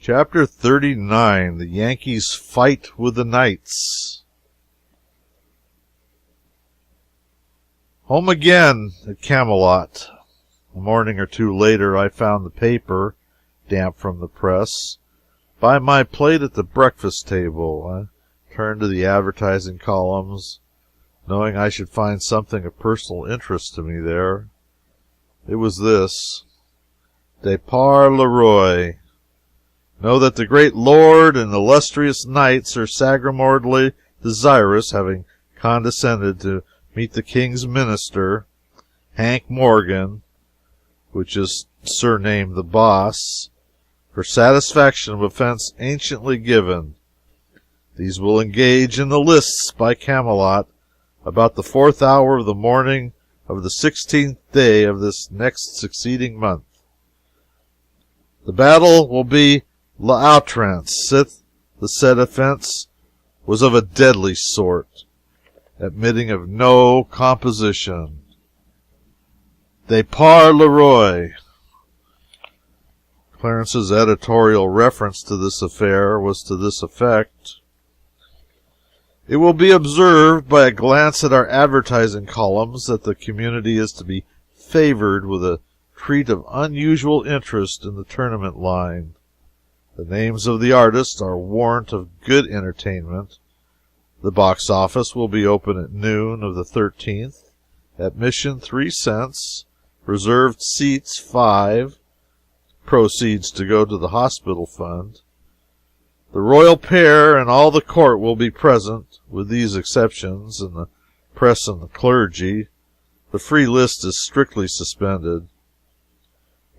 Chapter 39. The Yankees Fight with the Knights. Home again at Camelot. A morning or two later I found the paper, damp from the press, by my plate at the breakfast table. I turned to the advertising columns, knowing I should find something of personal interest to me there. It was this: Départ le Roi. Know that the great lord and illustrious knight Sir Sagramour desirous, having condescended to meet the king's minister, Hank Morgan, which is surnamed the Boss, for satisfaction of offense anciently given. These will engage in the lists by Camelot about the 4th hour of the morning of the 16th day of this next succeeding month. The battle will be l'outrance, sith the said offense was of a deadly sort, admitting of no composition. Départ le Roi. Clarence's editorial reference to this affair was to this effect: It will be observed by a glance at our advertising columns that the community is to be favored with a treat of unusual interest in the tournament line. The names of the artists are warrant of good entertainment. The box office will be open at noon of the 13th. Admission 3 cents. Reserved seats 5. Proceeds to go to the hospital fund. The royal pair and all the court will be present, with these exceptions, and the press and the clergy. The free list is strictly suspended.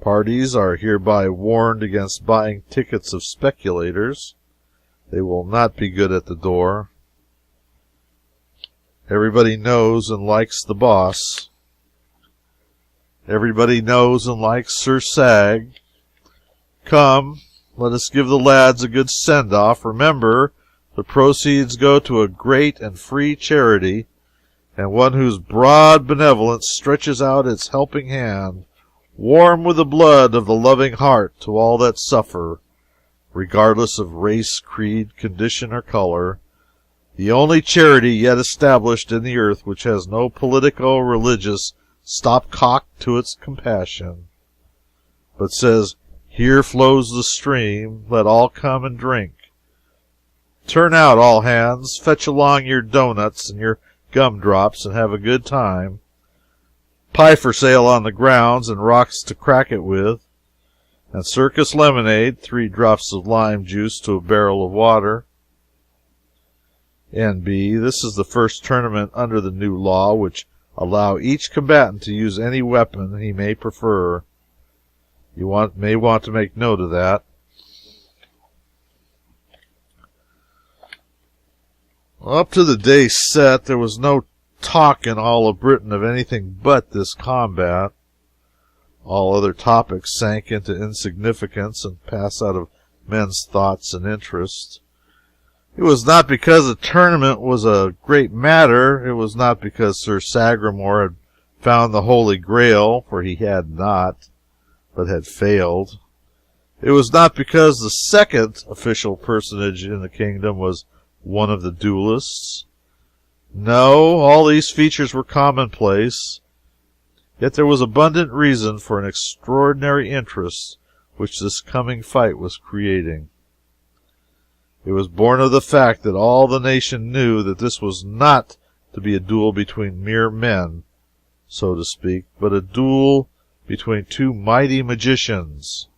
Parties are hereby warned against buying tickets of speculators. They will not be good at the door. Everybody knows and likes the Boss. Everybody knows and likes Sir Sag. Come, let us give the lads a good send-off. Remember, the proceeds go to a great and free charity, and one whose broad benevolence stretches out its helping hand, warm with the blood of the loving heart, to all that suffer, regardless of race, creed, condition, or color. The only charity yet established in the earth which has no politico-religious stopcock to its compassion, but says, "Here flows the stream, let all come and drink." Turn out, all hands, fetch along your doughnuts and your gumdrops, and have a good time. Pie for sale on the grounds, and rocks to crack it with, and circus lemonade, 3 drops of lime juice to a barrel of water. N.B. This is the first tournament under the new law which allow each combatant to use any weapon he may prefer. You may want to make note of that. Up to the day set, there was no talk in all of Britain of anything but this combat. All other topics sank into insignificance and passed out of men's thoughts and interest. It was not because the tournament was a great matter. It was not because Sir Sagramour had found the Holy Grail, for he had not, but had failed. It was not because the second official personage in the kingdom was one of the duelists. No, all these features were commonplace, yet there was abundant reason for an extraordinary interest which this coming fight was creating. It was born of the fact that all the nation knew that this was not to be a duel between mere men, so to speak, but a duel between 2 mighty magicians.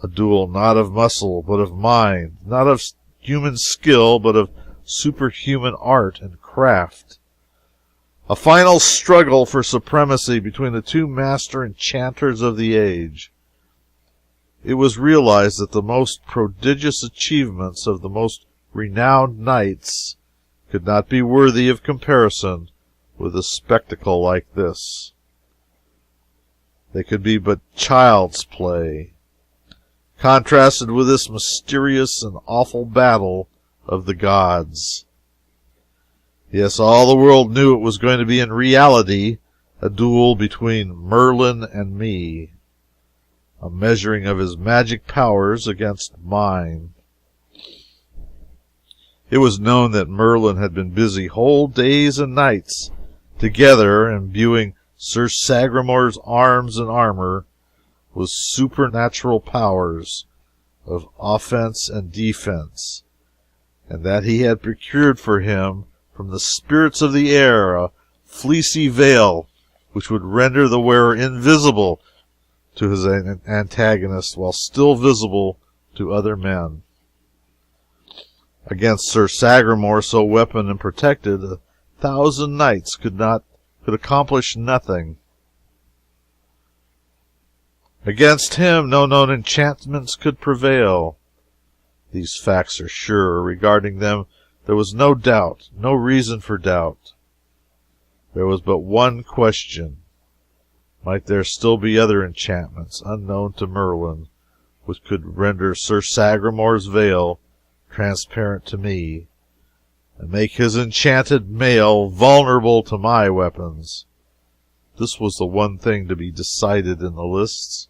A duel not of muscle, but of mind, not of human skill, but of superhuman art and craft. A final struggle for supremacy between the 2 master enchanters of the age. It was realized that the most prodigious achievements of the most renowned knights could not be worthy of comparison with a spectacle like this. They could be but child's play, contrasted with this mysterious and awful battle of the gods. Yes, all the world knew it was going to be in reality a duel between Merlin and me. a measuring of his magic powers against mine. It was known that Merlin had been busy whole days and nights together imbuing Sir Sagramour's arms and armor with supernatural powers of offense and defense, and that he had procured for him from the spirits of the air a fleecy veil which would render the wearer invisible to his antagonist while still visible to other men. Against Sir Sagramour, so weaponed and protected, 1,000 knights could accomplish nothing. Against him no known enchantments could prevail. These facts are sure. Regarding them there was no doubt, no reason for doubt. There was but one question. Might there still be other enchantments, unknown to Merlin, which could render Sir Sagramour's veil transparent to me, and make his enchanted mail vulnerable to my weapons? This was the one thing to be decided in the lists.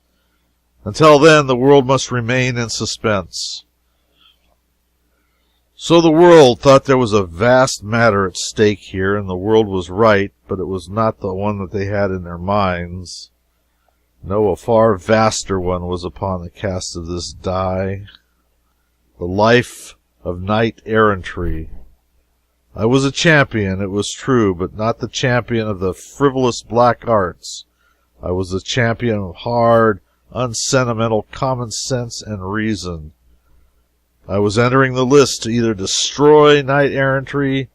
Until then, the world must remain in suspense. So the world thought there was a vast matter at stake here, and the world was right, but it was not the one that they had in their minds. No, a far vaster one was upon the cast of this die. The life of Knight Errantry. I was a champion, it was true, but not the champion of the frivolous black arts. I was the champion of hard, unsentimental common sense and reason. I was entering the list to either destroy Knight Errantry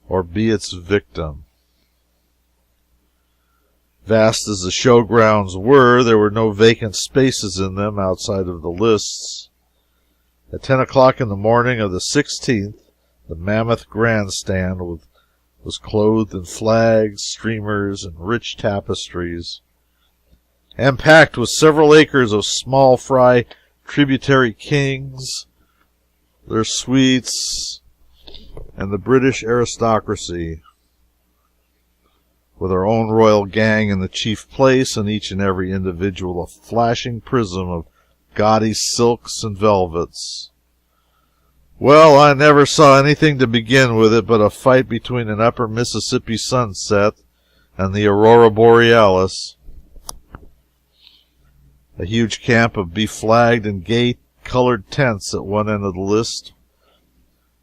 or be its victim. Vast as the showgrounds were, there were no vacant spaces in them outside of the lists. At 10 o'clock in the morning of the 16th, the mammoth grandstand was clothed in flags, streamers, and rich tapestries, and packed with several acres of small fry tributary kings, their suites, and the British aristocracy, with our own royal gang in the chief place, and each and every individual a flashing prism of gaudy silks and velvets. Well, I never saw anything to begin with it but a fight between an upper Mississippi sunset and the aurora borealis. A huge camp of beflagged and gay-colored tents at one end of the list,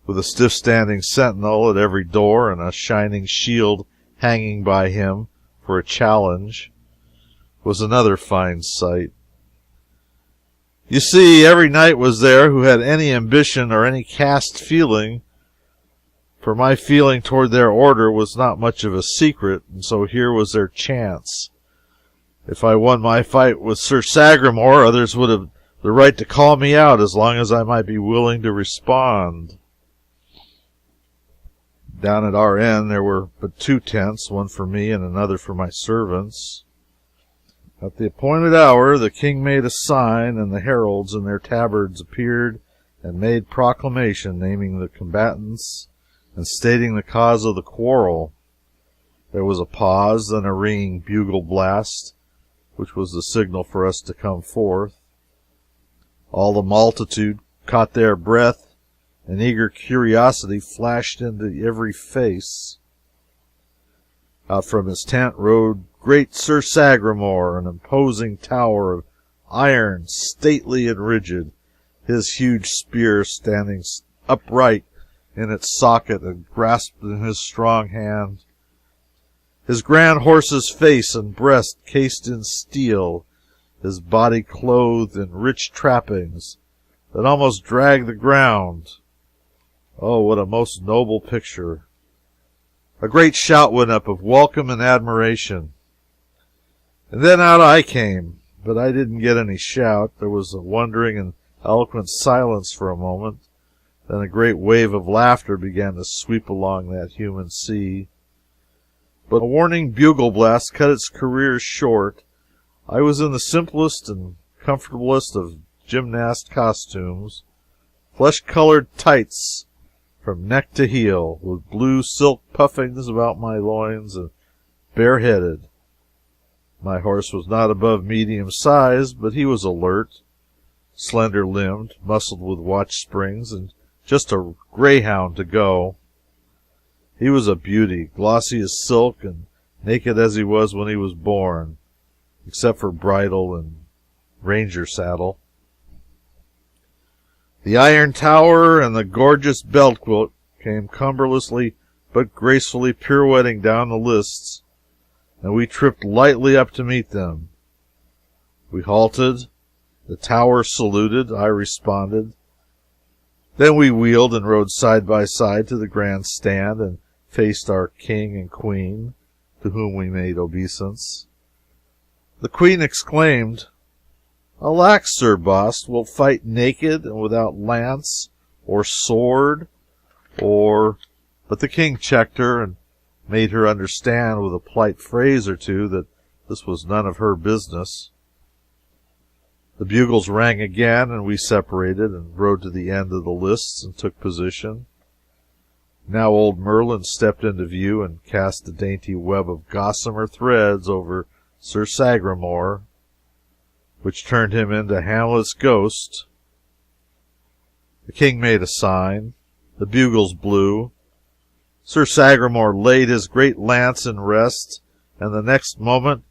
with a stiff-standing sentinel at every door and a shining shield hanging by him for a challenge, was another fine sight. You see, every knight was there who had any ambition or any caste feeling, for my feeling toward their order was not much of a secret, and so here was their chance. If I won my fight with Sir Sagramour, others would have the right to call me out as long as I might be willing to respond. Down at our end there were but 2 tents, one for me and another for my servants. At the appointed hour the king made a sign, and the heralds in their tabards appeared and made proclamation naming the combatants and stating the cause of the quarrel. There was a pause, then a ringing bugle blast, which was the signal for us to come forth. All the multitude caught their breath, and eager curiosity flashed into every face. Out from his tent rode great Sir Sagramour, an imposing tower of iron, stately and rigid, his huge spear standing upright in its socket and grasped in his strong hand, his grand horse's face and breast cased in steel, his body clothed in rich trappings that almost dragged the ground. Oh, what a most noble picture! A great shout went up of welcome and admiration. And then out I came, but I didn't get any shout. There was a wondering and eloquent silence for a moment. Then a great wave of laughter began to sweep along that human sea. But a warning bugle blast cut its career short. I was in the simplest and comfortablest of gymnast costumes, flesh-colored tights from neck to heel, with blue silk puffings about my loins, and bareheaded. My horse was not above medium size, but he was alert, slender-limbed, muscled with watch springs, and just a greyhound to go. He was a beauty, glossy as silk, and naked as he was when he was born, except for bridle and ranger saddle. The iron tower and the gorgeous belt quilt came cumberlessly but gracefully pirouetting down the lists, and we tripped lightly up to meet them. We halted. The tower saluted. I responded. Then we wheeled and rode side by side to the grand stand and faced our king and queen, to whom we made obeisance. The queen exclaimed, "Alack, Sir Boss, wilt fight naked and without lance or sword, or—" But the king checked her and made her understand with a polite phrase or two that this was none of her business. The bugles rang again, and we separated and rode to the end of the lists and took position. Now old Merlin stepped into view and cast a dainty web of gossamer threads over Sir Sagramour, which turned him into Hamlet's ghost. The king made a sign. The bugles blew. Sir Sagramour laid his great lance in rest, and the next moment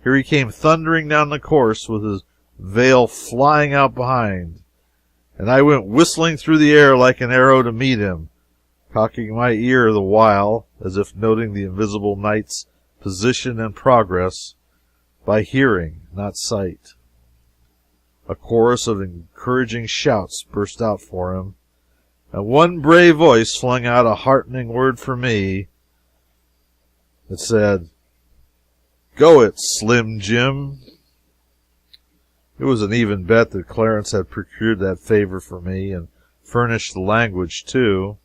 here he came thundering down the course with his veil flying out behind, and I went whistling through the air like an arrow to meet him, cocking my ear the while, as if noting the invisible knight's position and progress by hearing, not sight. A chorus of encouraging shouts burst out for him, and one brave voice flung out a heartening word for me. It said, "Go it, Slim Jim." It was an even bet that Clarence had procured that favor for me, and furnished the language, too.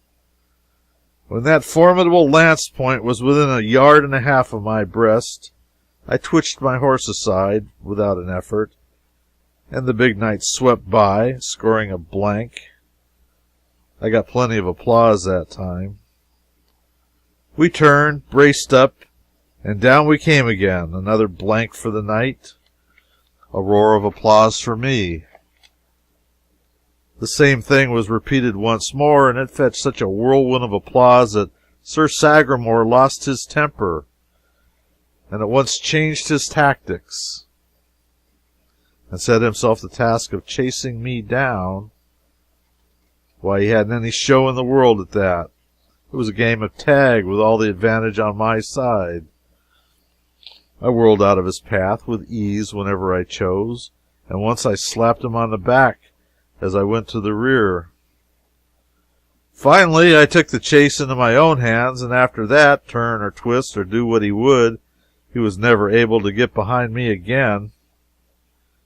When that formidable lance point was within a yard and a half of my breast, I twitched my horse aside without an effort, and the big knight swept by, scoring a blank. I got plenty of applause that time. We turned, braced up, and down we came again. Another blank for the knight. A roar of applause for me. The same thing was repeated once more, and it fetched such a whirlwind of applause that Sir Sagramour lost his temper, and at once changed his tactics, and set himself the task of chasing me down. Why, he hadn't any show in the world at that. It was a game of tag with all the advantage on my side. I whirled out of his path with ease whenever I chose, and once I slapped him on the back as I went to the rear. Finally, I took the chase into my own hands, and after that, turn or twist or do what he would, he was never able to get behind me again.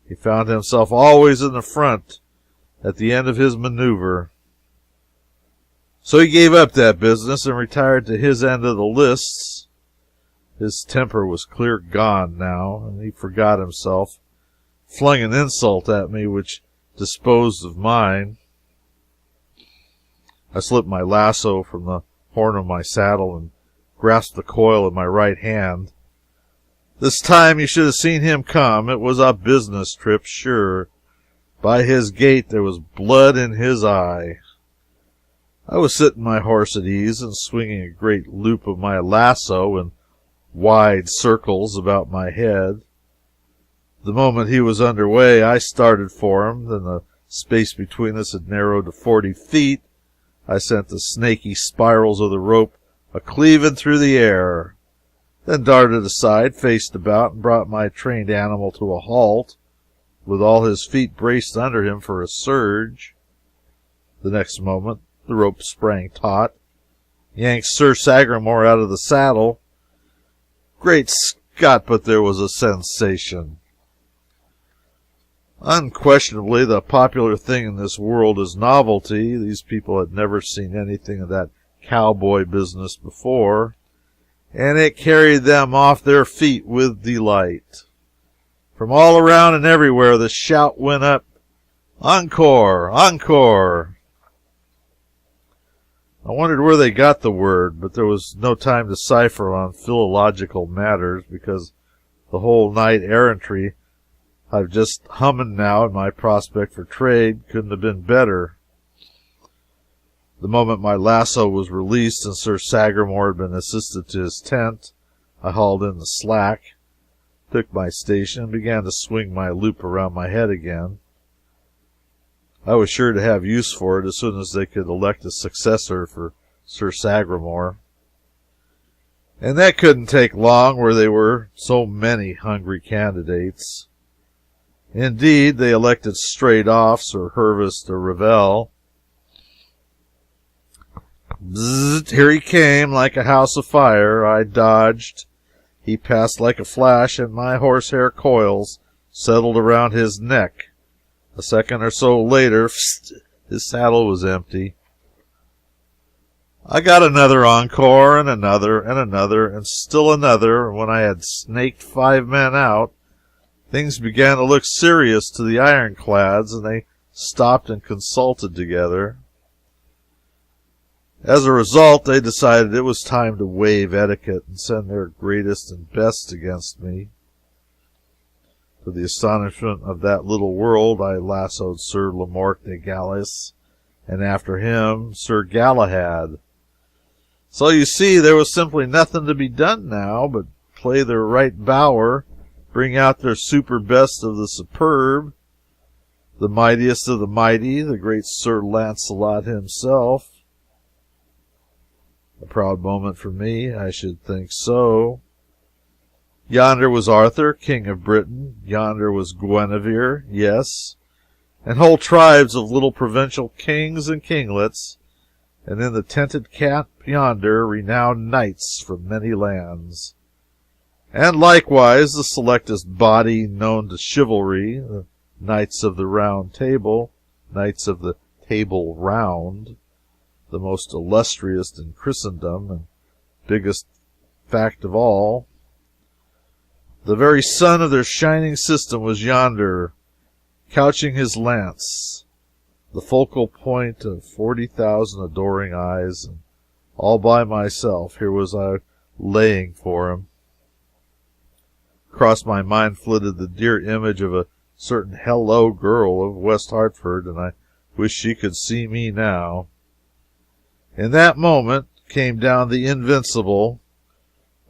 He found himself always in the front at the end of his maneuver. So he gave up that business and retired to his end of the lists. His temper was clear gone now, and he forgot himself, flung an insult at me which disposed of mine. I slipped my lasso from the horn of my saddle and grasped the coil in my right hand. This time you should have seen him come. It was a business trip, sure. By his gait there was blood in his eye. I was sitting my horse at ease and swinging a great loop of my lasso in wide circles about my head. The moment he was under way, I started for him. Then the space between us had narrowed to 40 feet. I sent the snaky spirals of the rope a-cleaving through the air, then darted aside, faced about, and brought my trained animal to a halt, with all his feet braced under him for a surge. The next moment, the rope sprang taut, yanked Sir Sagramour out of the saddle. Great Scott, but there was a sensation! Unquestionably, the popular thing in this world is novelty. These people had never seen anything of that cowboy business before, and it carried them off their feet with delight. From all around and everywhere the shout went up, "Encore! Encore!" I wondered where they got the word, but there was no time to cipher on philological matters, because the whole Knight Errantry I've just humming now, and my prospect for trade couldn't have been better. The moment my lasso was released and Sir Sagramour had been assisted to his tent, I hauled in the slack, took my station, and began to swing my loop around my head again. I was sure to have use for it as soon as they could elect a successor for Sir Sagramour. And that couldn't take long where there were so many hungry candidates. Indeed, they elected straight off Sir Hervis de Revel. Bzzzt, here he came like a house of fire. I dodged. He passed like a flash, and my horsehair coils settled around his neck. A second or so later, his saddle was empty. I got another encore, and another, and another, and still another. When I had snaked 5 men out, things began to look serious to the ironclads, and they stopped and consulted together. As a result, they decided it was time to waive etiquette and send their greatest and best against me. To the astonishment of that little world, I lassoed Sir Lamorque de Galis, and after him, Sir Galahad. So you see, there was simply nothing to be done now but play their right bower, bring out their super best of the superb, the mightiest of the mighty, the great Sir Lancelot himself. A proud moment for me, I should think so. Yonder was Arthur, King of Britain. Yonder was Guinevere, yes, and whole tribes of little provincial kings and kinglets, and in the tented camp yonder renowned knights from many lands, and likewise the selectest body known to chivalry, the Knights of the Round Table, Knights of the Table Round, the most illustrious in Christendom, and biggest fact of all. The very sun of their shining system was yonder, couching his lance, the focal point of 40,000 adoring eyes, and all by myself, here was I laying for him. Across my mind flitted the dear image of a certain hello girl of West Hartford, and I wish she could see me now. In that moment came down the invincible.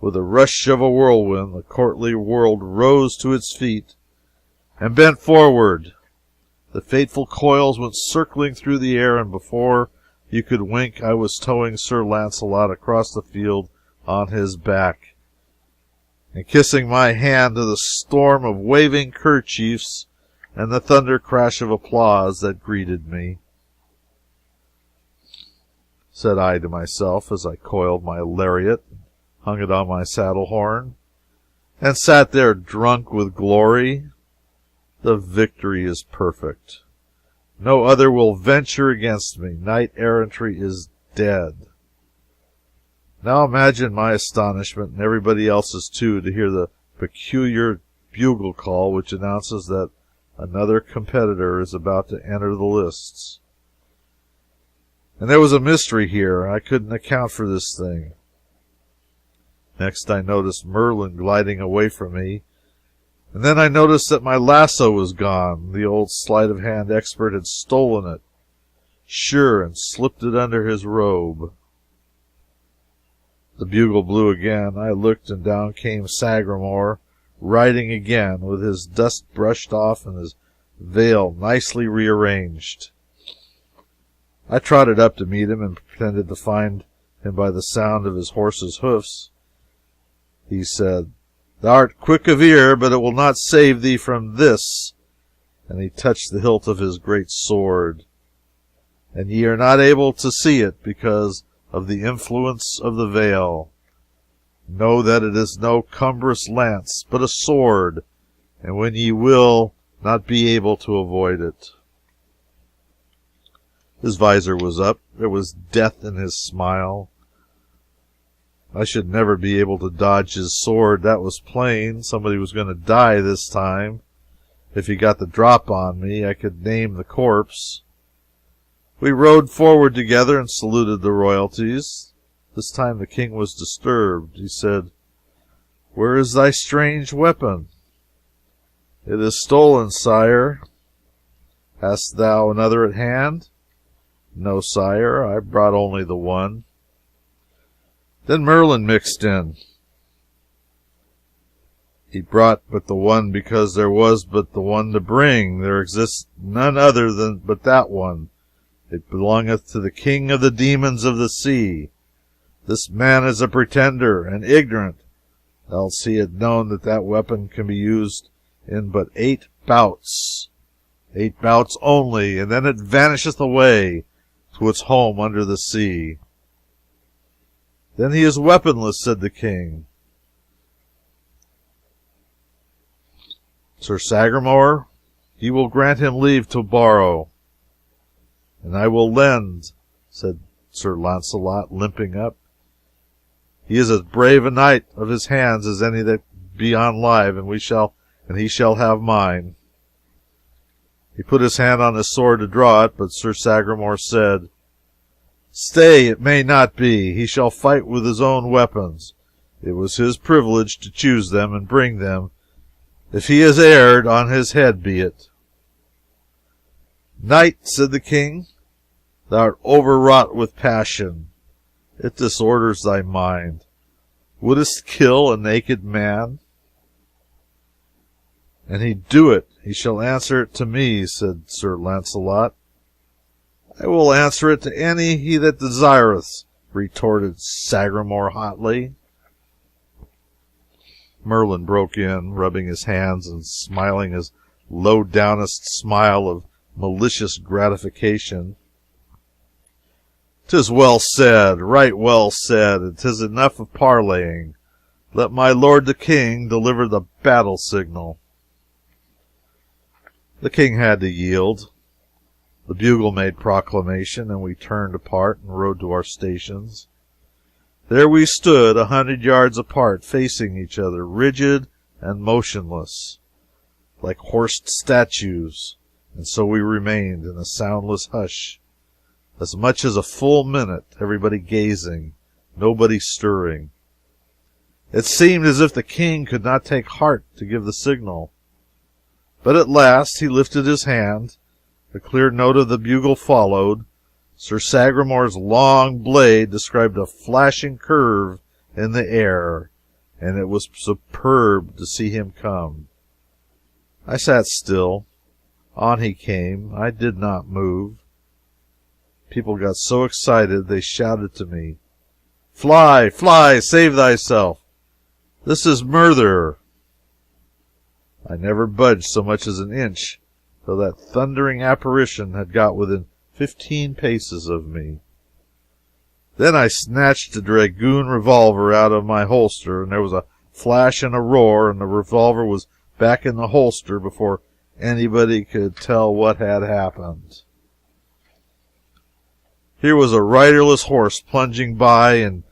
With a rush of a whirlwind, the courtly world rose to its feet and bent forward. The fateful coils went circling through the air, and before you could wink, I was towing Sir Lancelot across the field on his back, and kissing my hand to the storm of waving kerchiefs and the thunder crash of applause that greeted me. Said I to myself as I coiled my lariat, hung it on my saddle horn, and sat there drunk with glory. The victory is perfect. No other will venture against me. Knight Errantry is dead. Now imagine my astonishment, and everybody else's too, to hear the peculiar bugle call which announces that another competitor is about to enter the lists. And there was a mystery here. I couldn't account for this thing. Next I noticed Merlin gliding away from me, and then I noticed that my lasso was gone. The old sleight-of-hand expert had stolen it, sure, and slipped it under his robe. The bugle blew again. I looked, and down came Sagramour, riding again, with his dust brushed off and his veil nicely rearranged. I trotted up to meet him and pretended to find him by the sound of his horse's hoofs. He said, "Thou art quick of ear, but it will not save thee from this." And he touched the hilt of his great sword. "And ye are not able to see it because of the influence of the veil. Know that it is no cumbrous lance, but a sword, and when ye will not be able to avoid it." His visor was up. There was death in his smile. I should never be able to dodge his sword, that was plain. Somebody was going to die this time. If he got the drop on me, I could name the corpse. We rode forward together and saluted the royalties. This time the king was disturbed. He said, Where is thy strange weapon? It is stolen, sire. Hast thou another at hand? No, sire, I brought only the one. Then Merlin mixed in. He brought but the one because there was but the one to bring. There exists none other than but that one. It belongeth to the king of the demons of the sea. This man is a pretender and ignorant, else he had known that that weapon can be used in but 8 bouts. 8 bouts only, and then it vanisheth away to its home under the sea. Then he is weaponless, said the king. Sir Sagramour, he will grant him leave to borrow. And I will lend, said Sir Launcelot, limping up. He is as brave a knight of his hands as any that be on live, and he shall have mine. He put his hand on his sword to draw it, but Sir Sagramour said, Stay, it may not be. He shall fight with his own weapons. It was his privilege to choose them and bring them. If he has erred, on his head be it. Knight, said the king, thou art overwrought with passion. It disorders thy mind. Wouldst kill a naked man? And he do it. He shall answer it to me, said Sir Launcelot. I will answer it to any he that desireth, retorted Sagramour hotly. Merlin broke in, rubbing his hands and smiling his low-downest smile of malicious gratification. "'Tis well said, right well said, and 'tis enough of parleying. Let my lord the king deliver the battle signal." The king had to yield. The bugle made proclamation, and we turned apart and rode to our stations. There we stood, 100 yards apart, facing each other, rigid and motionless, like horsed statues, and so we remained in a soundless hush, as much as a full minute, everybody gazing, nobody stirring. It seemed as if the king could not take heart to give the signal. But at last he lifted his hand, the clear note of the bugle followed. Sir Sagramour's long blade described a flashing curve in the air, and it was superb to see him come. I sat still. On he came. I did not move. People got so excited they shouted to me, "Fly, fly, save thyself! This is murder!" I never budged so much as an inch till that thundering apparition had got within 15 paces of me. Then I snatched a dragoon revolver out of my holster, and there was a flash and a roar, and the revolver was back in the holster before anybody could tell what had happened. Here was a riderless horse plunging by, and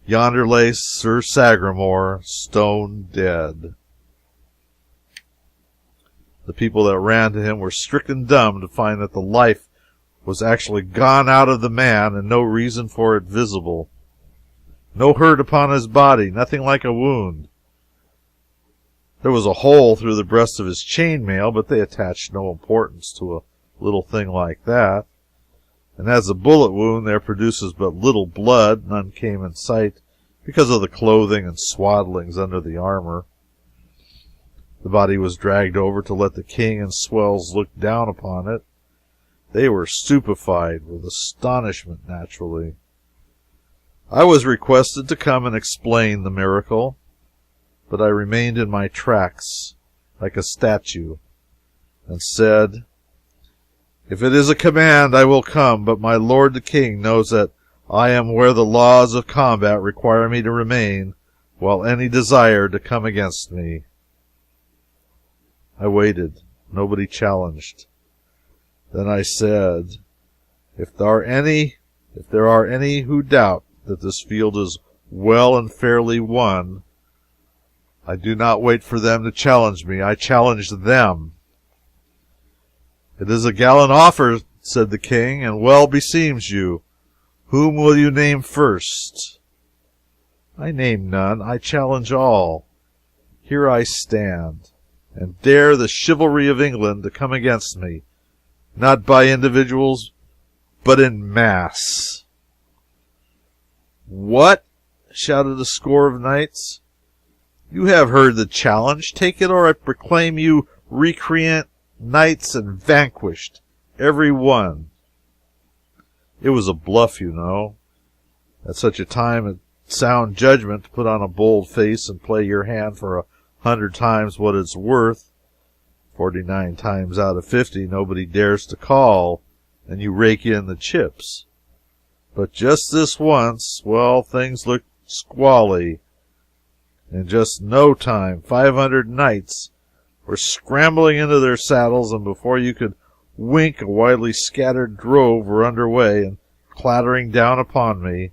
yonder lay Sir Sagramour, stone dead. The people that ran to him were stricken dumb to find that the life was actually gone out of the man, and no reason for it visible. No hurt upon his body, nothing like a wound. There was a hole through the breast of his chain mail, but they attached no importance to a little thing like that. And as a bullet wound there produces but little blood, none came in sight because of the clothing and swaddlings under the armor. The body was dragged over to let the king and swells look down upon it. They were stupefied with astonishment, naturally. I was requested to come and explain the miracle, but I remained in my tracks like a statue, and said, "If it is a command, I will come, but my lord the king knows that I am where the laws of combat require me to remain, while any desire to come against me." I waited. Nobody challenged. Then I said, if there are any who doubt that this field is well and fairly won, I do not wait for them to challenge me. I challenge them." "It is a gallant offer," said the king, "and well beseems you. Whom will you name first?" "I name none. I challenge all. here I stand, and dare the chivalry of England to come against me, not by individuals, but in mass. What? Shouted a score of knights. You have heard the challenge. Take it, or I proclaim you recreant knights and vanquished, every one. It was a bluff, you know. At such a time, it's sound judgment to put on a bold face and play your hand for 100 times what it's worth. 49 times out of 50, nobody dares to call, and you rake in the chips. But just this once, well, things looked squally. In just no time, 500 knights were scrambling into their saddles, and before you could wink, a widely scattered drove were underway and clattering down upon me.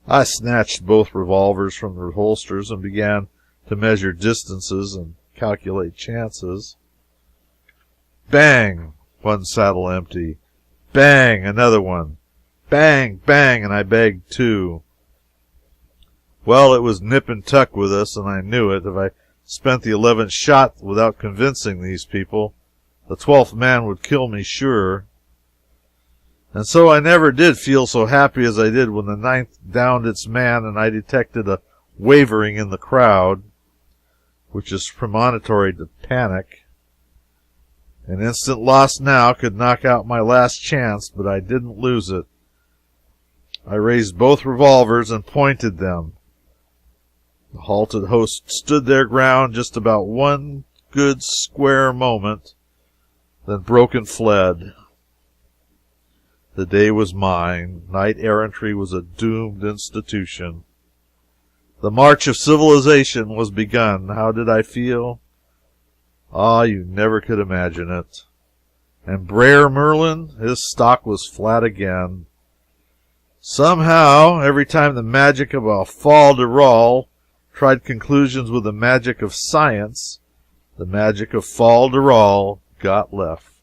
I snatched both revolvers from their holsters and began to measure distances and calculate chances. Bang! One saddle empty. Bang! Another one. Bang! Bang! And I bagged two. Well, it was nip and tuck with us, and I knew it. If I spent the 11th shot without convincing these people, the 12th man would kill me sure. And so I never did feel so happy as I did when the 9th downed its man and I detected a wavering in the crowd, which is premonitory to panic. An instant lost now could knock out my last chance, but I didn't lose it. I raised both revolvers and pointed them. The halted host stood their ground just about one good square moment, then broke and fled. The day was mine. Knight Errantry was a doomed institution. The march of civilization was begun. How did I feel? Ah, you never could imagine it. And Brer Merlin, his stock was flat again. Somehow, every time the magic of a fol-de-rol tried conclusions with the magic of science, the magic of fol-de-rol got left.